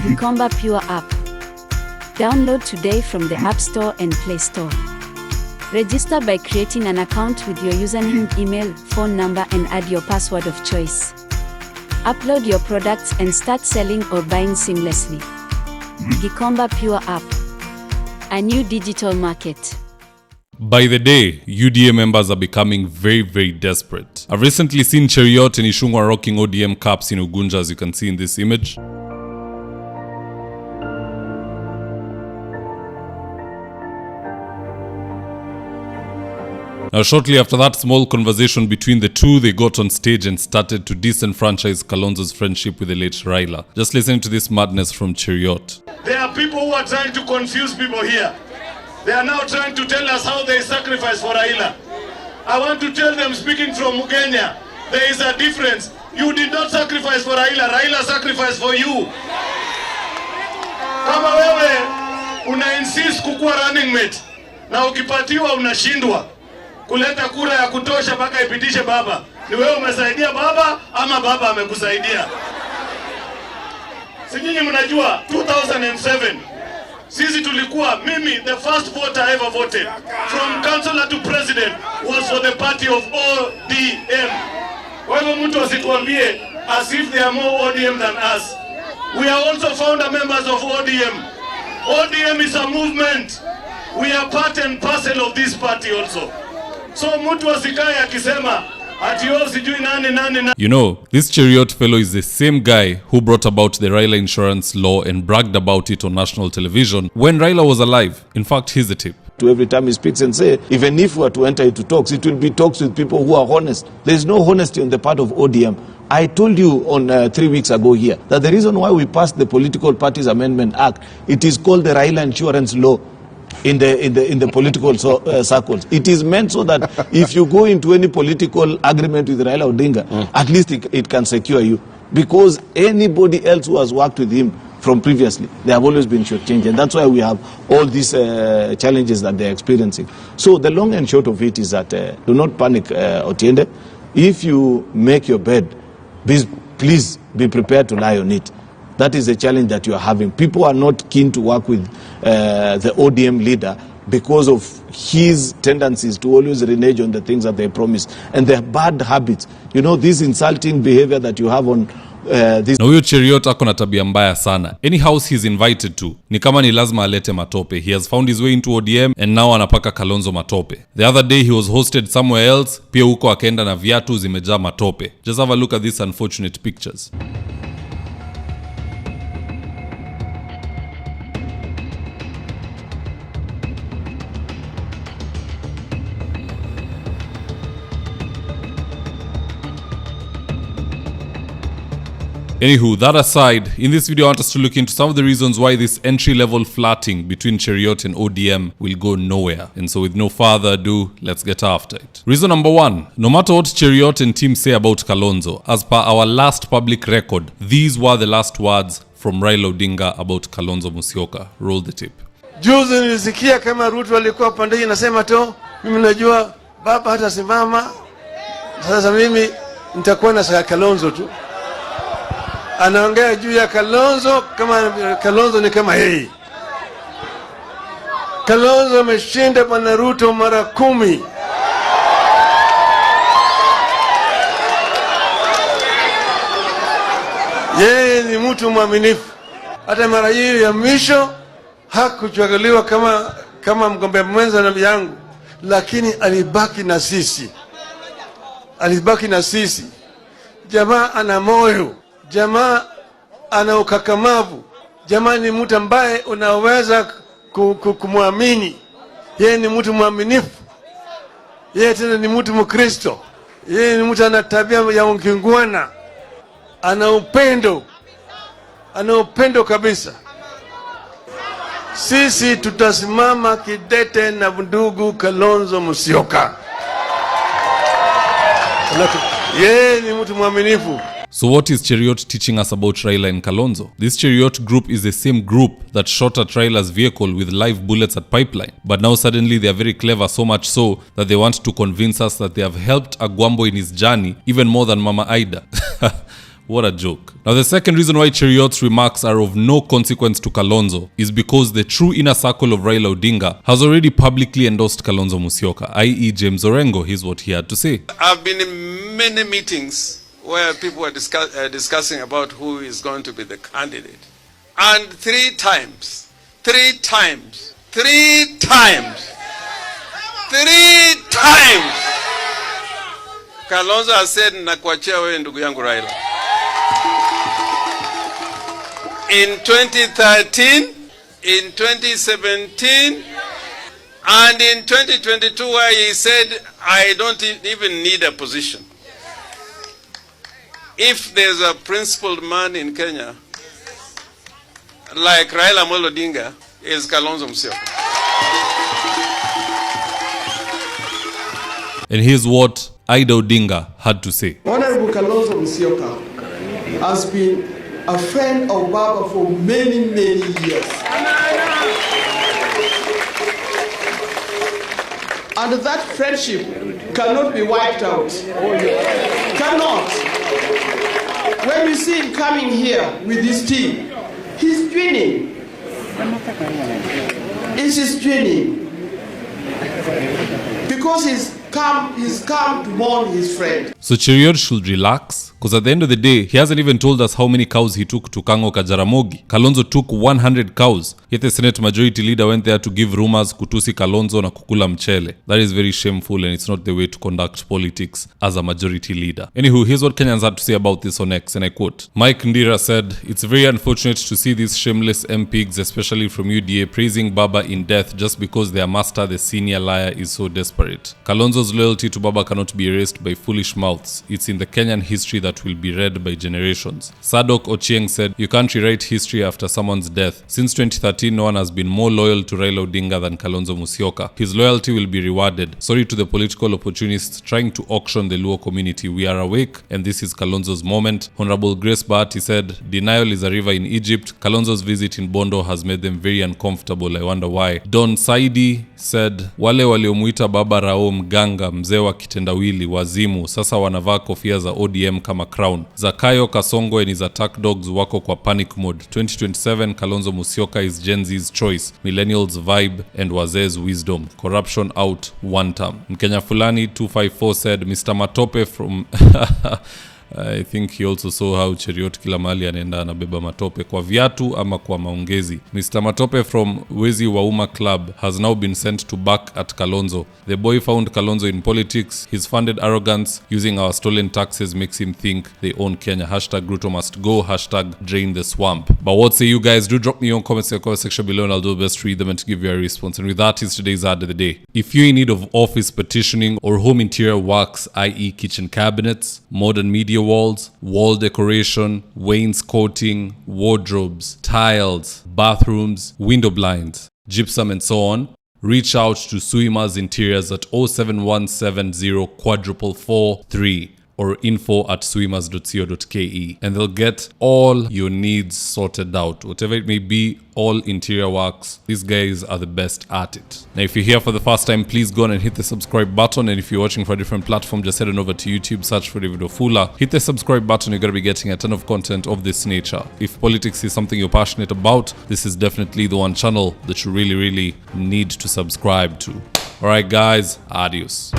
Ichungwa Pure app. Download today from the App Store and Play Store. Register by creating an account with your username, email, phone number and add your password of choice. Upload your products and start selling or buying seamlessly. Ichungwa Pure app. A new digital market. By the day, UDA members are becoming very, very desperate. I've recently seen Cheruiyot and Ichungwa rocking ODM caps in Ugunja, as you can see in this image. Now, shortly after that small conversation between the two, they got on stage and started to disenfranchise Kalonzo's friendship with the late Raila. Just listening to this madness from Cheruiyot. There are people who are trying to confuse people here. They are now trying to tell us how they sacrifice for Raila. I want to tell them, speaking from Kenya, there is a difference. You did not sacrifice for Raila, Raila sacrificed for you. Kama wewe una insist kukuwa running mate na ukipatiwa unashindwa kuleta kura ya kutosha mpaka ipitishe baba, ni wewe umesaidia baba ama baba amekusaidia? Si nyinyi mnajua 2007 sisi tulikuwa, mimi the first voter I ever voted from councillor to president was for the party of ODM. Kwa hivyo mtu asituambie as if they are more ODM than us. We are also founder members of ODM. ODM is a movement. We are part and parcel of this party also. So mtu asikae akisema ati yo sijui nani. You know, this Cheruiyot fellow is the same guy who brought about the Raila insurance law and bragged about it on national television when Raila was alive. In fact, here's the tip. To every time he speaks and say, even if we were to enter into talks, it will be talks with people who are honest. There is no honesty on the part of ODM. I told you on 3 weeks ago here that the reason why we passed the Political Parties Amendment Act, it is called the Raila Insurance Law in the political circles. It is meant so that if you go into any political agreement with Raila Odinga, at least it can secure you. Because anybody else who has worked with him from previously, they have always been shortchanged, and that's why we have all these challenges that they're experiencing. So the long and short of it is that do not panic, Otiende. If you make your bed, please be prepared to lie on it. That is a challenge that you are having. People are not keen to work with the ODM leader because of his tendencies to always renege on the things that they promise and their bad habits. You know, this insulting behavior that you have on this. Na huyo Cheruiyot ako na tabia mbaya sana. Any house he's invited to, ni kama ni lazima alete matope. He has found his way into ODM and now anapaka Kalonzo matope. The other day he was hosted somewhere else, pia huko akaenda na viatu zimejaa matope. Just have a look at these unfortunate pictures. Anywho, that aside, in this video I want us to look into some of the reasons why this entry-level flirting between Cheruiyot and ODM will go nowhere. And so with no further ado, let's get after it. Reason number one, no matter what Cheruiyot and team say about Kalonzo, as per our last public record, these were the last words from Raila Odinga about Kalonzo Musyoka. Roll the tape. Juzi nilisikia kama Ruto alikuwa pande hii nasema to, mimi najua baba hatasimama. Sasa mimi nitakuwa na saa Kalonzo tu. Anaongea juu ya Kalonzo kama Kalonzo ni kama yeye. Kalonzo ameshinda bwana Ruto mara 10. Yeye ni mtu mwaminifu. Hata mara hii ya mwisho hakuchaguliwa kama mgombea mwenza na yangu, lakini alibaki na sisi. Alibaki na sisi. Jamaa ana moyo. Jamaa ana ukakamavu. Jamaa ni mtu ambaye unaweza kumwamini. Yeye ni mtu mwaminifu. Yeye tena ni mtu Mkristo. Yeye ni mtu ana tabia ya ungingwana. Ana upendo. Ana upendo kabisa. Sisi tutasimama kidete na ndugu Kalonzo Musyoka. Yeye ni mtu mwaminifu. So what is Cheruiyot teaching us about Raila and Kalonzo? This Cheruiyot group is the same group that shot at Raila's vehicle with live bullets at Pipeline. But now suddenly they are very clever, so much so that they want to convince us that they have helped Agwambo in his journey even more than Mama Aida. What a joke. Now, the second reason why Cheruiyot's remarks are of no consequence to Kalonzo is because the true inner circle of Raila Odinga has already publicly endorsed Kalonzo Musyoka, i.e. James Orengo. Here's what he had to say. I've been in many meetings where people were discussing about who is going to be the candidate. And three times, Kalonzo has said, nakuachia wewe ndugu yangu Raila. In 2013, in 2017, and in 2022 where he said, I don't even need a position. If there's a principled man in Kenya, like Raila Odinga, is Kalonzo Musyoka. And here's what Ida Odinga had to say. Honorable Kalonzo Musyoka has been a friend of Baba for many, many years. And that friendship cannot be wiped out. Cannot. When you see him coming here with his team, he's training. He's training. Because he's come to mourn his friend. So Cheruiyot should relax, because at the end of the day, he hasn't even told us how many cows he took to Kango Kajaramogi. Kalonzo took 100 cows, yet the Senate Majority Leader went there to give rumors kutusi Kalonzo na kukula mchele. That is very shameful, and it's not the way to conduct politics as a Majority Leader. Anywho, here's what Kenyans had to say about this on X, and I quote. Mike Ndira said, "It's very unfortunate to see these shameless MPs, especially from UDA, praising Baba in death just because their master, the senior liar, is so desperate. Kalonzo's loyalty to Baba cannot be erased by foolish mouths. It's in the Kenyan history that will be read by generations." Sadok Ochieng said, "You can't rewrite history after someone's death. Since 2013, no one has been more loyal to Raila Odinga than Kalonzo Musyoka. His loyalty will be rewarded. Sorry to the political opportunists trying to auction the Luo community. We are awake, and this is Kalonzo's moment." Honorable Grace Bahati said, "Denial is a river in Egypt. Kalonzo's visit in Bondo has made them very uncomfortable. I wonder why." Don Saidi said, "Wale waliomuita Baba Rao mganga, mzee wa kitendawili, wazimu, sasa wanavaa kofia za ODM kama crown. Zakayo Kasongo and his attack dogs wako kwa panic mode. 2027 Kalonzo Musyoka is Gen Z's choice, millennials vibe and wazee's wisdom. Corruption out one term." Mkenya Fulani 254 said, "Mr. Matope from..." I think he also saw how Cheruiyot kila mahali anaenda anabeba matope kwa viatu ama kwa maongezi. Mr. Matope from Wezi Wauma Club has now been sent to back at Kalonzo. The boy found Kalonzo in politics. His funded arrogance using our stolen taxes makes him think they own Kenya. Hashtag Ruto must go. Hashtag drain the swamp. But what say you guys? Do drop me your comments in the comment section below and I'll do the best to read them and to give you a response. And with that is today's ad of the day. If you're in need of office petitioning or home interior works, i.e. kitchen cabinets, modern media walls, wall decoration, wainscoting, wardrobes, tiles, bathrooms, window blinds, gypsum and so on, reach out to Suima's Interiors at 07170 443 or info@suimas.co.ke and they'll get all your needs sorted out. Whatever it may be, all interior works. These guys are the best at it. Now, if you're here for the first time, please go on and hit the subscribe button. And if you're watching for a different platform, just head on over to YouTube, search for David Wafula. Hit the subscribe button. You're going to be getting a ton of content of this nature. If politics is something you're passionate about, this is definitely the one channel that you really, really need to subscribe to. All right, guys, adios.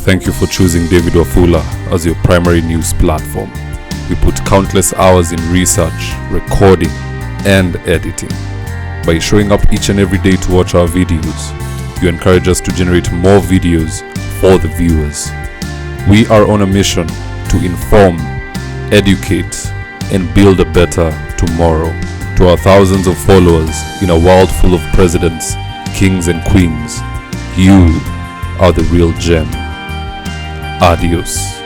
Thank you for choosing David Wafula as your primary news platform. We put countless hours in research, recording, and editing. By showing up each and every day to watch our videos, you encourage us to generate more videos for the viewers. We are on a mission to inform, educate, and build a better tomorrow. To our thousands of followers in a world full of presidents, kings and queens, you are the real gem. Adios.